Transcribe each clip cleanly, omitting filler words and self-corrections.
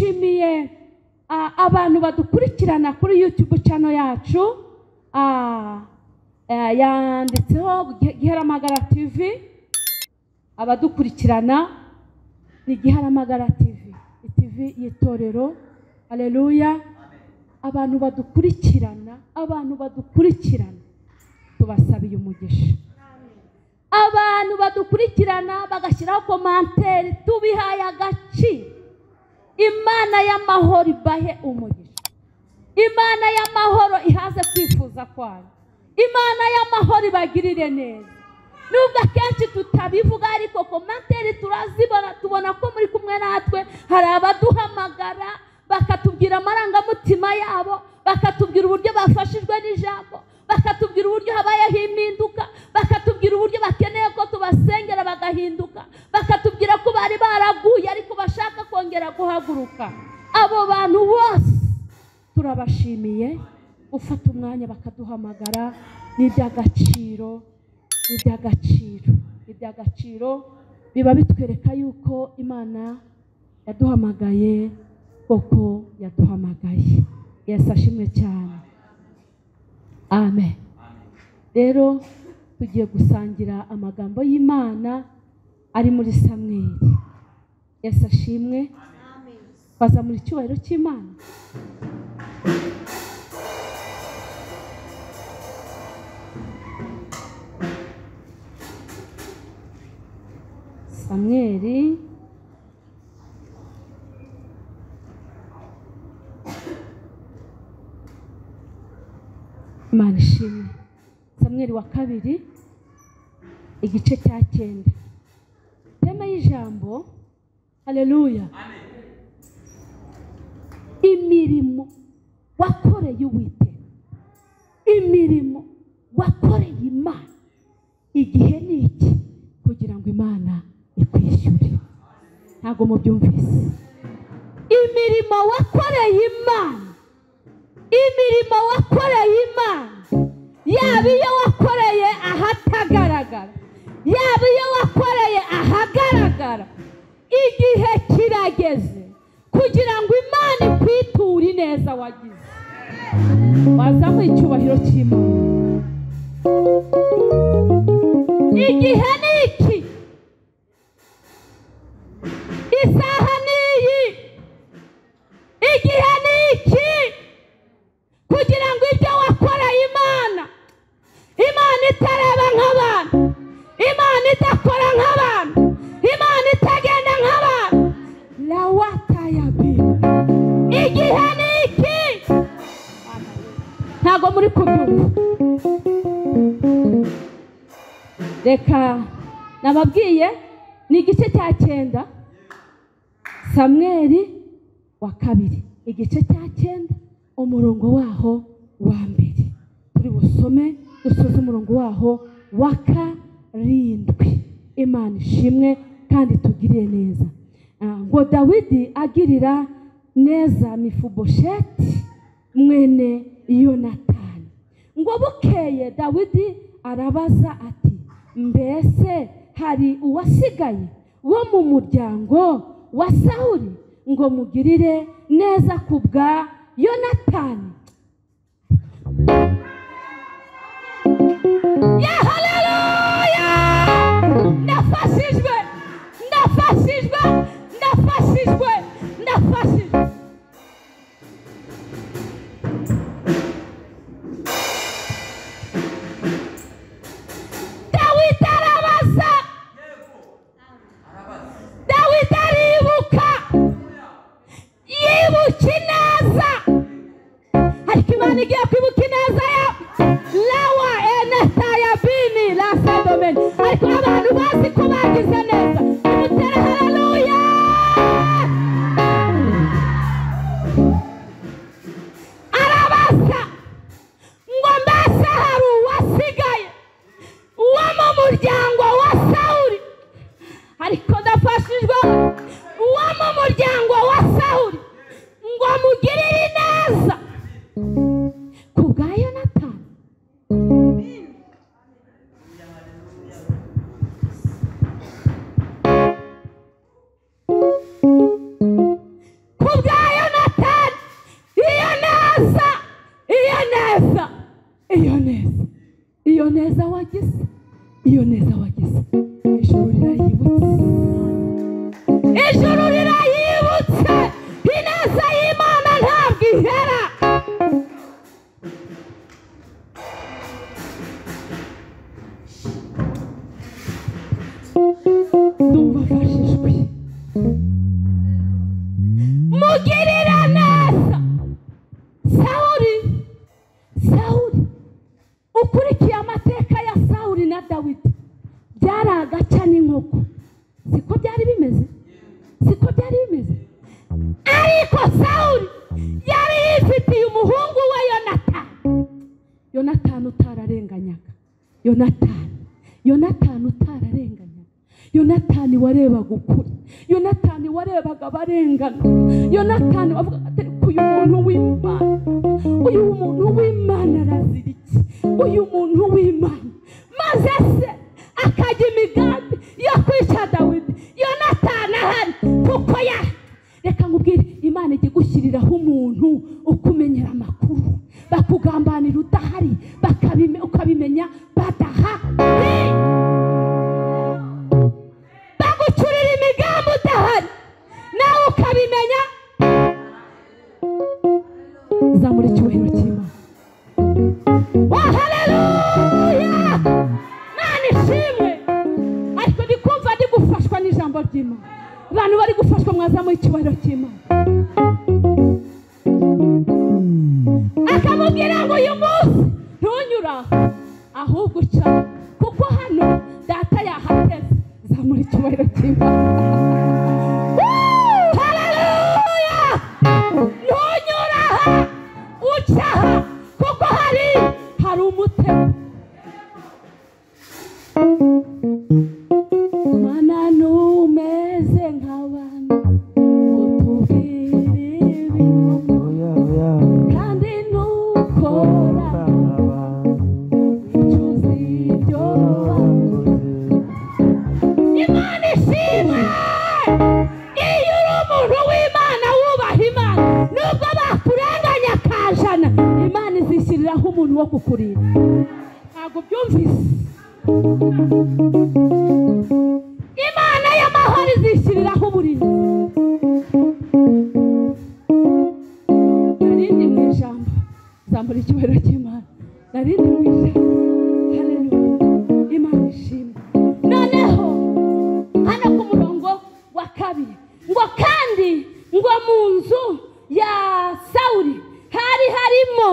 dushimiye abantu badukurikirana kuri YouTube channel yacu, yanditseho Giharamagara TV. Abadukurikirana ni Giharamagara TV, TV y'itorero. Haleluya. Abantu badukurikirana tubasabiye umugisha. Abantu badukurikirana bagashyiraho commentaire, tubihaye agaciro. Imana y'amahoro ibahe umugisha. Imana y'amahoro ihaze kwifuza kwayo. Imana y'amahoro ibagirire neza. Nubwo akenshi tutabivuga ariko commentaire turazibona, tubona ko muri kumwe natwe. Hari abaduhamagara bakatubwira amarangamutima yabo, bakatubwira uburyo bafashijwe n'ijambo, bakatubwira uburyo habayeho impinduka, bakatubwira uburyo bakeneye ko tubasengera bagahinduka, bakatubwira ko bari baraguye ariko bashaka kongera guhaguruka. Abo bantu bose turabashimiye. Ufata umwanya bakaduhamagara n'iby'agaciro. Biba bitwereka yuko Imana yaduhamagaye, koko yaduhamagaye. Yesu ashimwe cyane. Amen. Rero tugiye gusangira amagambo y'Imana ari muri Samweli. Yesu ashimwe. Baza muri cyubahiro cy'Imana. Samweli Imana ishimwe. Samweli wa kabiri igice cya 9. Tema y'ijambo. Haleluya. Imirimo wakoreye Uwiteka, imirimo wakoreye Imana, igihe ni iki kugira ngo Imana ikwishyure? Ntago mubyumvise. Imirimo wakoreye Imana, imirimo wakoreye Imana, yaba iyo wakoreye ahatagaragara, yaba iyo wakoreye ahagaragara, igihe kirageze kugira ngo Imana ikwiture ineza wagize. Wazamuye icyubahiro cy'Imana. Igihe ni iki, isaha ni iyi, igihe ni iki kugira ngo ibyo wakoreye Imana, Imana itareba nk'abantu, Imana idakora nk'abantu, Imana itagenda nk'abantu, igihe ni iki. Ntago muri kubyumva. Reka nababwiye ni igice cya 9. Samweli wa kabiri igice cya 9 umurongo waho wa mbere. Turi busome dusoze umurongo waho wa 7. Imana ishimwe kandi tugiriye neza. Ngo Dawidi agirira neza Mifibosheti mwene Yonatani. Ngo bukeye Dawidi arabaza ati, mbese hari uwasigaye wo mu muryango wa Sawuli ngo mugirire neza kubwa Yonatani? Ya haleluya! Ndafashijwe. Dawidi aribuka, yibuka ineza. Ariko Imana igiye kwibuka ineza ya Lawa enetaya bini la sadomeni. Ariko abantu bazi ko bagize neza, mutere haleluya. Arabaza ngo mbese hari uwasigaye wo mu muryango wa Sawuli? Ariko ndafashijwe. Wo mu muryango wa Sawuli ngo mugirire neza kubwa Yonatani. Kubwa neza, iyo neza, iyo neza, iyo neza wagize, iyo neza wagize, ijuru rirayibutse, ijuru rirayibutse, ineza y'Imana ntabwo ihera. Ndumva afashijwe. Mugirira neza Sawuli. Ukurikiye amateka ya Sawuli na Dawidi, byari agaca n'inkoko. Siko byari bimeze, siko byari bimeze. Ariko Sawuli yari yifitiye umuhungu we Yonatani utararenganyaga. Yonatani utararenganyaga. Yonatani warebaga ukuri. Yonatani warebaga abarengana. Yonatani wavuga ati uyu muntu w'Imana, uyu muntu w'Imana arazira iki? Uyu muntu w'Imana. Maze se akajya imigambi yo kwica Dawidi. Yonatani ahari kuko reka nkubwire, Imana ijya igushyiriraho umuntu ukumenyera amakuru, bakugambanira udahari, ukabimenya badahari, bagucurira imigambi udahari, nawe ukabimenya. Zamura icyubahiro cy'Imana. Haleluya! Mana ishimwe. Ariko ndi kumva ndi gufashwa n'ijambo ry'Imana. Abantu bari gufashwa mwazamuye icyubahiro cy'Imana. Akamubwira ngo uyu munsi ntunyura ahubwo uca, kuko hano data yahateze. Zamura icyubahiro cy'Imana. Haleluya! Ntunyura aha uca aha, kuko hari umutego. Mana numeze nk'abantu utubwire ibinyoma, kandi ntukora wicuza ibyo wakoze. Imana ishimwe. Iyo uri umuntu w'Imana wubaha Imana, nubwo bakurenganya akajana, Imana izishyiriraho umuntu wo kukurinda. Ntabwo byumvise? Imana y'amahoro izishyiriraho uburinzi. Narindi mu ijambo, zamura icyubahiro cy'Imana. Narindi mu ijambo. Haleluya! Imana ishimwe. Noneho hano ku murongo wa 2 ngo kandi ngo mu nzu ya Sawuli hari harimo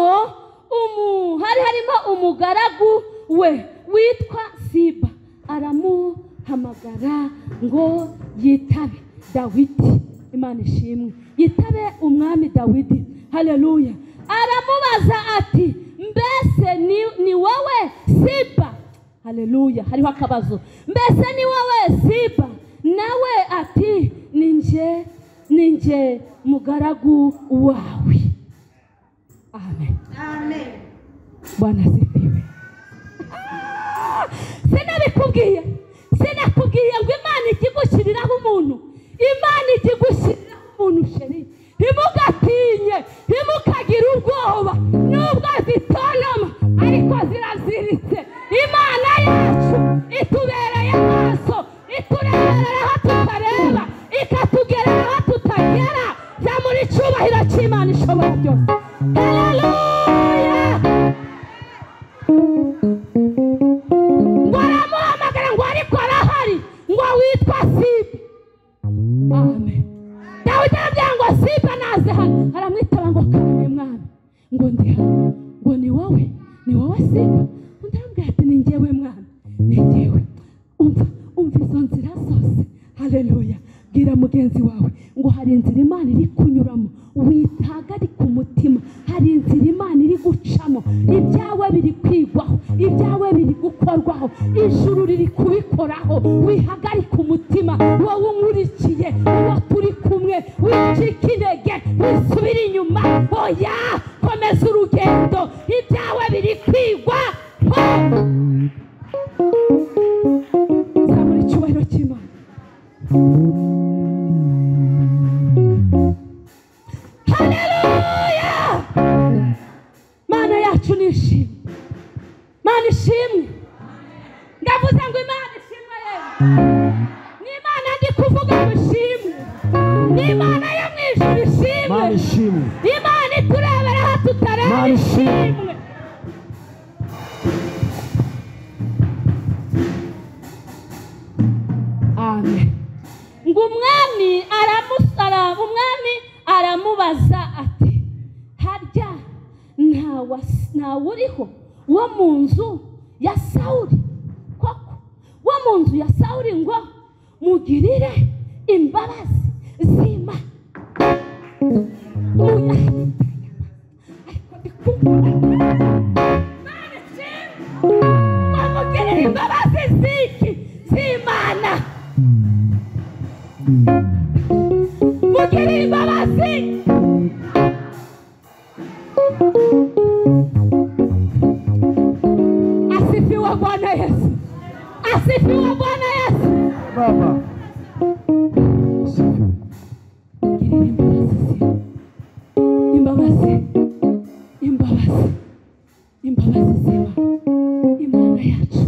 umugaragu we witwa Siba. Aramuhamagara ngo yitabe Dawidi. Imana ishimwe. Yitabe umwami Dawidi. Haleluya! Aramubaza ati, mbese ni wowe Siba? Haleluya! Hariho akabazo. Mbese ni wowe Siba? Nawe ati, ninjye mugaragu wawe. Amen. Amen. Bwana asifiwe. Sinabikubwiye ngo Imana ikigushyiriraho umuntu. Imana ikigushyiriraho umuntu sheri. Ntimugatinye, ntimukagire ubwoba, nubwo zitonoma ariko ziraziritse. Imana yacu itubereye amaso, itureberera aho tutareba, ikatugerera aho tutagera. Zamura icyubahiro cy'Imana ishobora byose. Haleluya! Ngo aramuhamagara ngo ariko arahari, ngo witwa Siba. Amen. Dawidi arabwira ngo Siba naze hano. Aramwitaba ngo karame mwana. Ngo ndi hano. Ngo ni wowe Siba? Undi arambwira ati ni njyewe mwana, ni njyewe. Umva izo nzira zose. Haleluya! Bwira mugenzi wawe ngo hari inzira Imana iri kunyuramo, witaga ari ku mutima. Hari inzira Imana iri gucamo, ibyawe biri kwigwaho, ibyawe biri gukorwaho, ijuru riri kubikoraho. Wihagarika umutima, wowe unkurikiye, uwo turi kumwe, wicika intege, wisubire inyuma. Oya, komeza urugendo, ibyawe biri kwigwa. Zamura icyubahiro cy'Imana. Haleluya! ishimwe. Ndavuze ngo Imana ishimwe yewe. Ni Imana ndi kuvuga ngo ishimwe. Ni Imana yo mu ijuru ishimwe. Imana iturebera aho tutareba ishimwe. Amen. Ngo umwami aramubaza ati harya nta uriho wo mu nzu ya Sawuli koko wo mu nzu ya Sawuli ngo mugirire imbabazi zima mugirire imbabazi z'Imana mugirire imbabazi. Asifiwe Bwana Yesu. Asifiwe Bwana Yesu. Baba. Imbabazi z'Imana. Imana yacu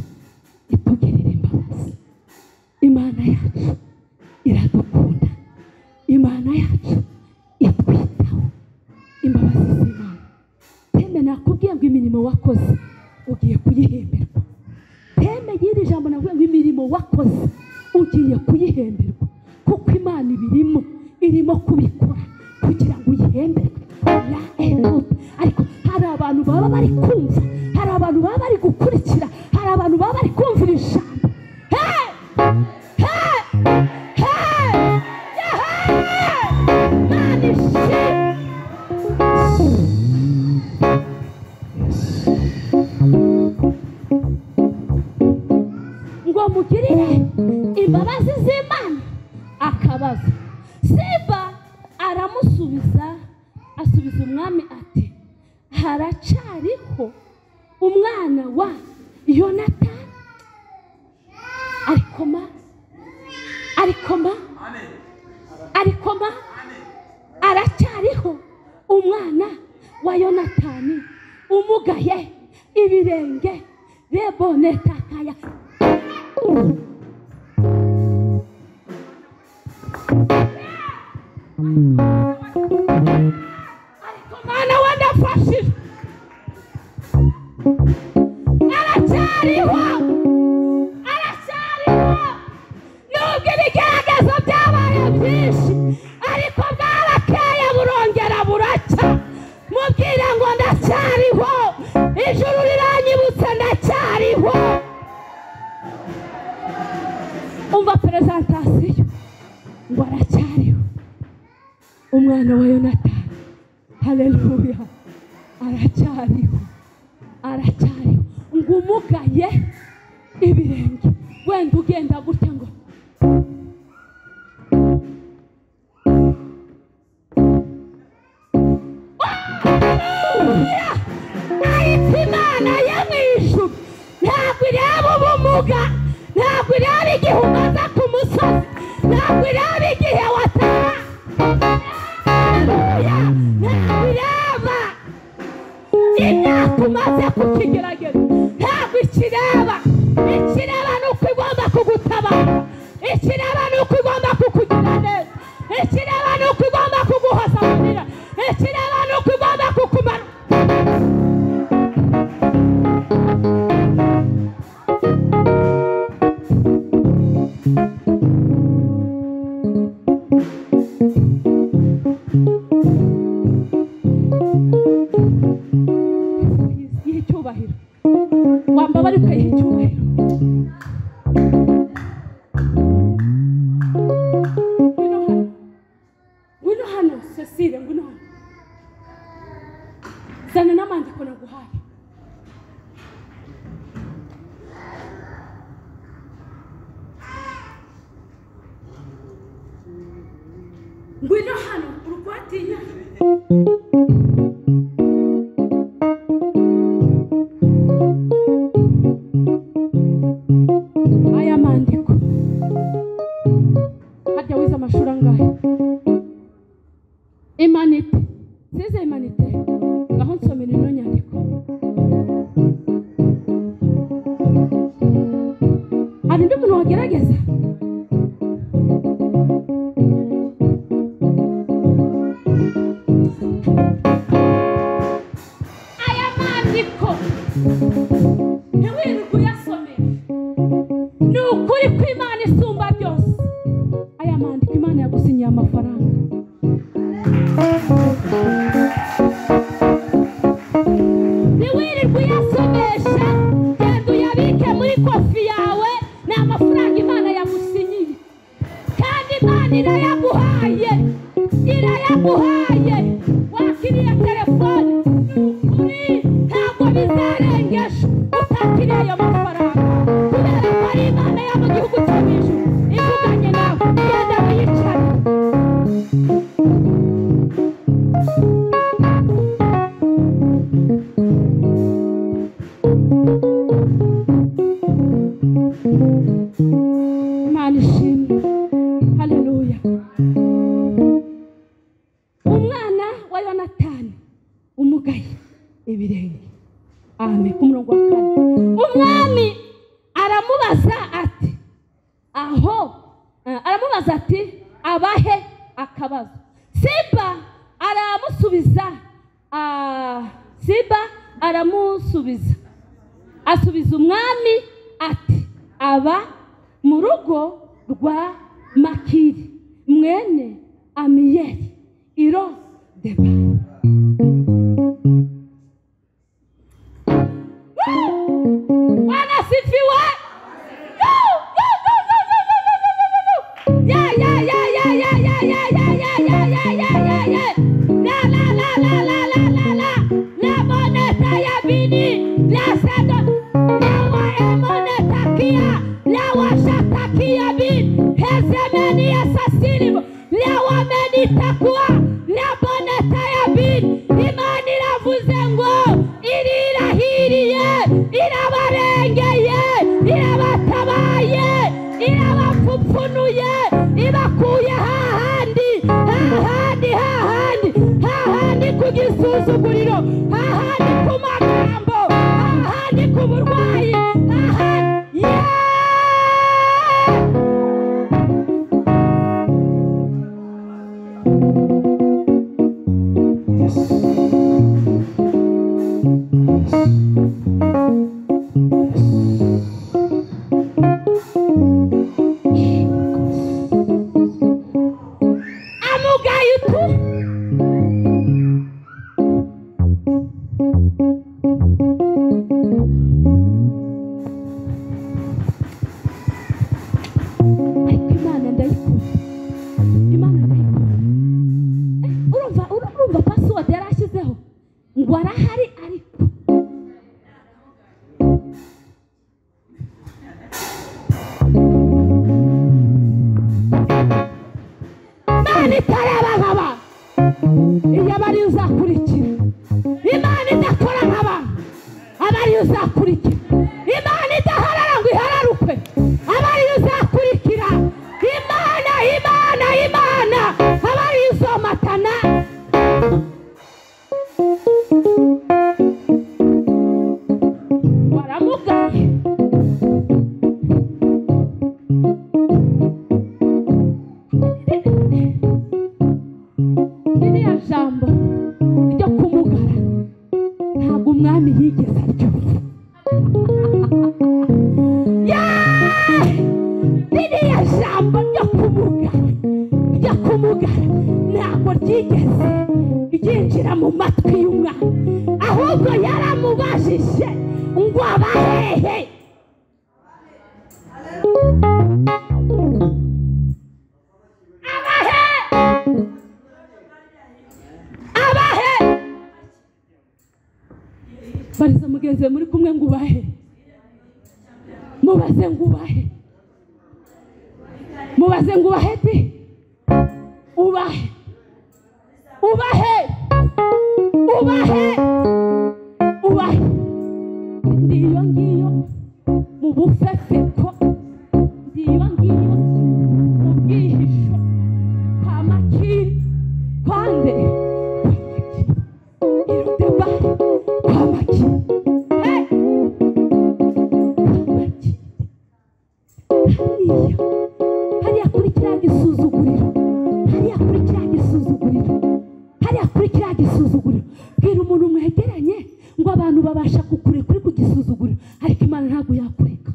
itugirira imbabazi. Imana yacu iradukunda. Imana yacu itwitaho. Imbabazi z'Imana. Teme nakubwiye ngo imirimo wakoze ugiye kuyihemberwa. Teme y'iri jambo navuye ngo imirimo wakoze ugiye kuyihemberwa kuko Imana irimo kubikora kugira ngo uyihemberwe. Ariko hari abantu baba bari kumva, hari abantu baba bari gukurikira, hari abantu baba bari kumvira ijambo. Imana ishimwe. Ngo mugirire imbabazi z'Imana. Akabaza Siba asubiza umwami ati haracariho umwana wa Yonatani. ariko ma aracyariho umwana wa Yonatani umugaye ibirenge rebonetakaya. Ariko mwana wandafashije aracyariho nubwo ibigeragezo byabaye byinshi ariko bwarakeye burongera buracya. Mubwira ngo ndacyariho, ijuru riranyibutse ndacyariho. Umva prezentasiyo ngo aracyariho umwana wa Yonatani. Haleluya. Aracyariho ngo umugaye ibirenge. Wenda ugenda gutya ngo Imana yo mu ijuru ntabwo ireba ubumuga, ntabwo ireba igihe umaze ku musozi, ntabwo ireba igihe wataha, ntabwo ireba imyaka umaze kukigerageza, ntabwo ikireba ni uko igomba kugutabara, ikireba ni uko igomba kukugira neza, ikireba ni uko igomba kuguhoza amarira, ikireba ni uko igomba kukumara. Wambabari ukayiha icyubahiro. Ngwino hano Cecile, ngwino hano. Zana n'amandiko naguhaye. Ngwino hano urukwatinya. Aya mandiko hajya wiza amashuri angahe? Imanite size imanite aho nsomera ino nyandiko. tugerageza aya mandiko ntiwirirwe uyasomera ni ukuri ko Imana isumba byose aya mandiko Imana yagusinyiye amafaranga ntiwirirwe uyasomesha genda uyabike muri kofi yawe ni amafaranga Imana yagusinyiye kandi Imana irayaguhaye wakiriye telefone ukuri ntabwo bizarengesha utakiriye ayo mafaranga kubera ko ari Imana yo mu gihugu cyo mu ijuru ivuganye nawe genda wiyicare Imana ishimwe haleluya umwana wa Yonatani umugaye ibirenge amen ku murongo wa 4 umwami aramubaza ati abahe akabazo Siba asubiza umwami ati aba mu rugo rwa Makiri mwene Amiyeli iro deba wanasifiwe itakuwa laboneta ya bin Imana iravuze ngo irirahiriye irabarengeye irabatabaye irabapfupfunuye ibakuye hahandi ku gisuzuguriro hahandi ku magambo hahandi ku burwayi bariza mugenzi muri kumwe ngubahe mubaze ngubahe ti ubahe ndiyo ngiyo mu bufefeko ndiyo ngiyo mu bwihisho kwa Makiri kwande irudeba kwa Makiri bwira umuntu mwegeranye ngo abantu babasha kukureka uri kugisuzugurira, ariko Imana ntabwo yakureka.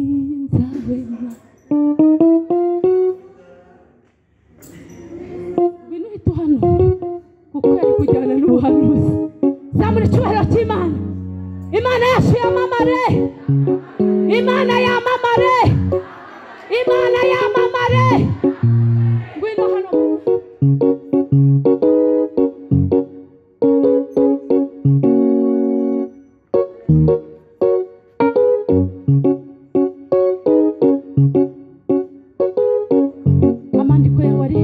Sinzahwema ngwino uhita uhanura kuko yari kujyana n'ubuhanuzi. Zamura icyubahiro cy'Imana. Imana yacu yamamare, Imana yamamare, Imana yamamare. Ngwino hano. Amandiko yawe ari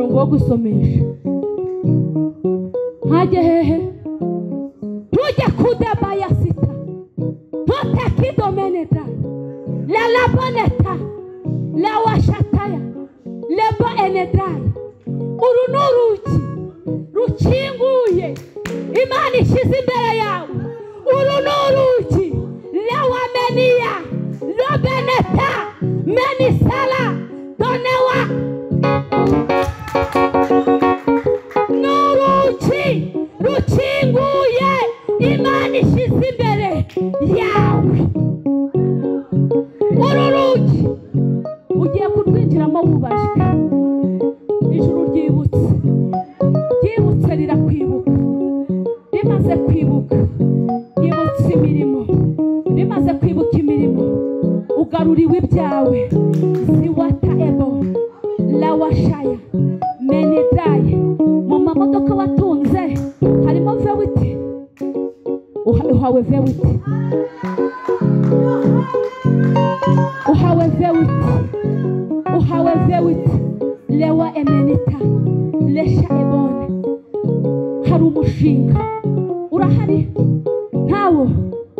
wo gusomesha. Haje hehe tuje kudaba ya sita tote kidomeneta la laboneta la washataya lebo enedrai. Uru n'urugi rukinguye Imana ishize imbere yawe. Uru n'urugi la wamenia lobeneta menisala donewa n'urugi rukinguye Imana ishize imbere yawe. Uru rugi ugiye kurwinjiramo wubashwe. Ijuru ryibutse rirakwibuka. Rimaze kwibuka ryibutse imirimo. Rimaze kwibuka imirimo ugaruriwe ibyawe. Ziwata ebo lawashaya menidaye. Mu mamodoka watunze harimo vewiti. Uhawe vewiti. Uhawe vewiti. Uhawe vewiti. Lewa emenita lesha ebone. Hari umushinga urahari ntawo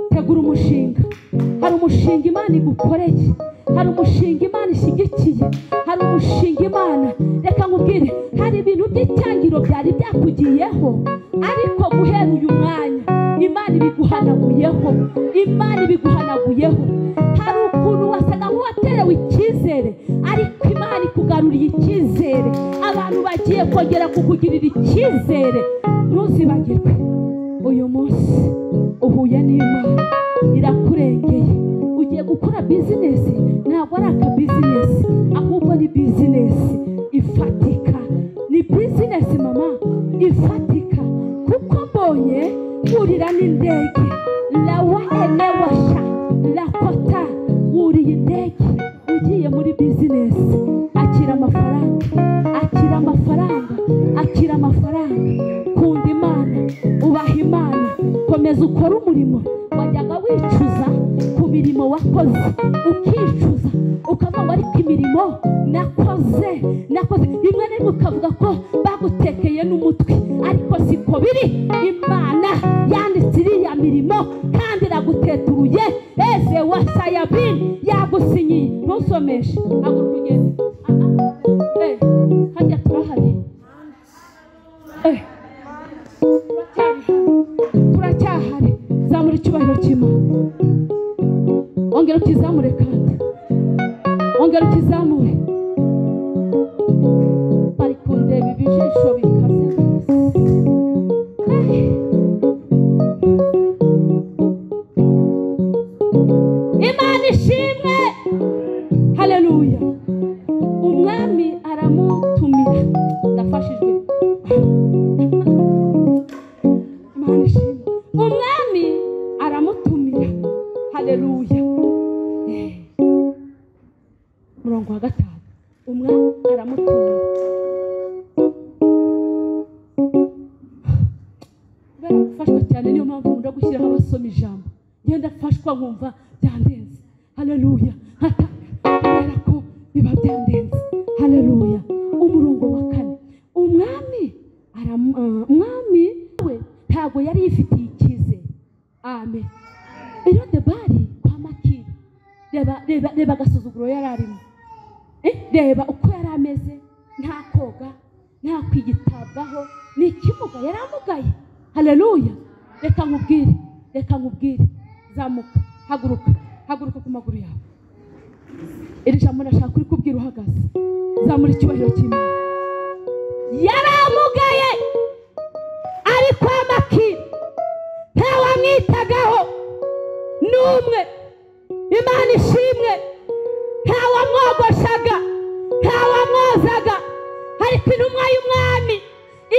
tegura umushinga. Hari umushinga Imana igukoreye. Hari umushinga Imana ishyigikiye. Hari umushinga Imana, reka nkubwire, hari ibintu by'icyangiro byari byakugiyeho, ariko guhera uyu mwanya Imana ibiguhanaguyeho. Imana ibiguhanaguyeho. Hari ukuntu wasaga nk'uwaterewe icyizere, ariko Imana ikugaruriye icyizere. Abantu bagiye kongera kukugirira icyizere. Ntuzibagirwe uyu munsi uhuye n'Imana irakurengeye. Ugiye gukora bizinesi, ntabwo ari aka bizinesi, ahubwo ni bizinesi ifatika. Ni bizinesi mama ifatika, kuko mbonye wurira n'indege. Lawa enewasha lakota wuriye indege ugiye muri bizinesi. Akira amafaranga, akira amafaranga, akira amafaranga. Kunda Imana, ubaha Imana, komeza ukora umurimo. Wajyaga wicuza ku mirimo wakoze, ukicuza ukavuga ngo ariko imirimo nakoze rimwe na rimwe ukavuga ko bagutekeye n'umutwe, ariko siko biri. Imana yanditse iriya mirimo kandi iraguteturuye. Eze wasayabini yagusinyiye. Ntusomeshe ntabwo kugenda. Hajya turahari. Turacyahari. Zamura icyubahiro cy'Imana. Ongera ukizamure kandi. Ongera ukizamure. Bari kundeba ibijisho bikaze. Imana ishimwe. Haleluya. Umwami aramutumira. Ndafashijwe. Imana ishimwe. Umwami aramutumira. Haleluya. Murongo wa 5. Umwami aramutumira. Barafashwa cyane, niyo mpamvu nkunda gushyiraho abasoma ijambo. Ngenda fashwa nkumva byandenze. Haleluya. Kubera ko biba byandenze. Haleluya. Umurongo wa 4. Umwami we ntabwo yari yifitiye icyizere. Amen. Iyo Debari kwa Makiri, reba agasuzuguro yari arimo, reba uko yari ameze, nta koga, nta kwigitabwaho, ni ikimuga, yari amugaye. Haleluya. Reka nkubwire, zamuka, haguruka ku maguru yawe. Iri jambo ndashaka kuri kubwira uhagaze. Zamura icyubahiro cy'Imana. Yari amugaye ariko amakira, ntawamwitagaho n'umwe. Imana ishimwe. Ntawamwogoshaga, ntawamwozaga. Ariko intumwa y'umwami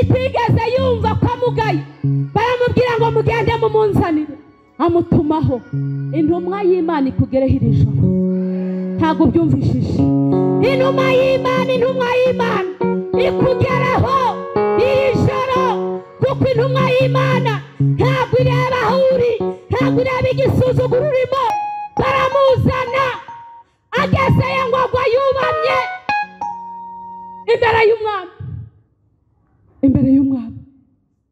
itigeze yumva ko amugaye, baramubwira ngo mugende mumunzanire. Amutumaho. Intumwa y'Imana ikugereho iri joro. Ntabwo byumvishije. Intumwa y'Imana ikugeraho iri joro, kuko intumwa y'Imana ntabwo ireba aho uri, ntabwo ireba igisuzuguro urimo. Baramuzana, agezeyo ngo agwa yubamye imbere y'umwami,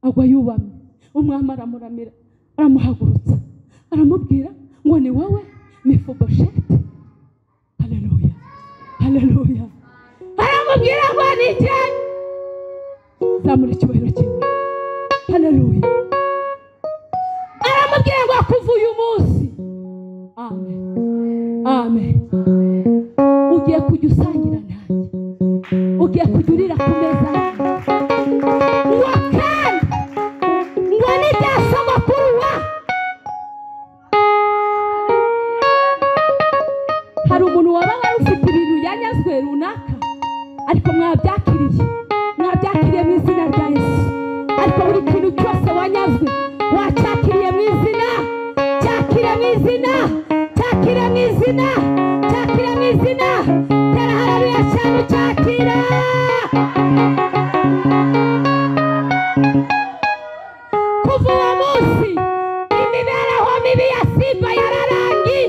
agwa yubamye. Umwami aramuramira, aramuhagurutsa, aramubwira ngo ni wowe Mefibosheti. Haleluya, haleluya. Aramubwira ngo ni jye. Zamura icyubahiro cy'Imana. Haleluya. Aramubwira ngo kuva uyu munsi, amen, amen, ugiye kujya usangira nanjye, ugiye kujya urira ku meza ngo kandi ngo ni bya sogokuru wa. Hari umuntu waba wari ufite ibintu yanyazwe runaka, ariko mwabyakiriye mu izina rya Yesu. Ariko buri kintu cyose wanyazwe wacyakiriye mu izina, cyakire mu izina, cyakire mu izina, cyakire mu izina. Tera haleluya cyane, cyakira. Kuva uwo munsi imibereho mibi ya Siba yararangiye,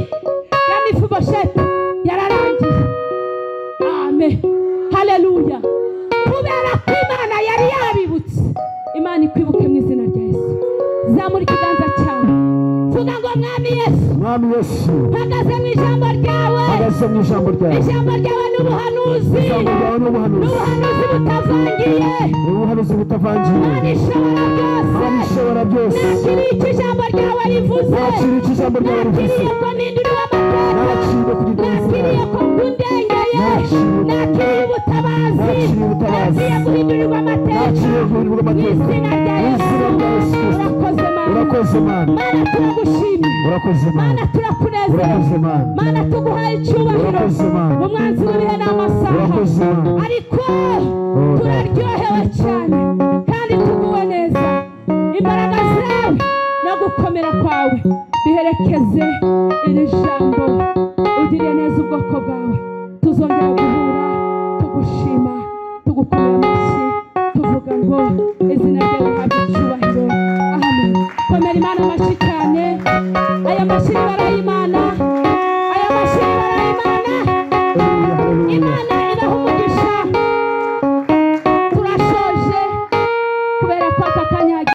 ya Mefibosheti yararangiye. Amen, haleluya. Kubera ko Imana yari yabibutse, Imana ikwibuke mu izina rya Yesu. Zamura ikiganza cyawe, vuga ngo mwami Yesu, mpagaze mu ijambo ryawe. Ijambo ryawe n'ubuhanuzi butavangiye. Mana ishobora byose, nakiriye icyo ijambo ryawe rivuze, nakiriye ko mpinduriwe amateka, nakiriye ko kundengeye, nakiriye ubutabazi, nakiriye guhindurirwa amateka mu izina rya Yesu. Urakoze Mana, Mana turagushimye, Mana turakunezeza, Mana tuguhaye icyubahiro. Umwanzi w'ibihe n'amasaha, ariko turaryohewe cyane kandi tuguwe neza. Imbaraga zawe no gukomera kwawe biherekeze iri jambo. Ugirire neza ubwoko bwawe. Tuzongera guhura tugushima, tugukomera amashyi, tuvuga ngo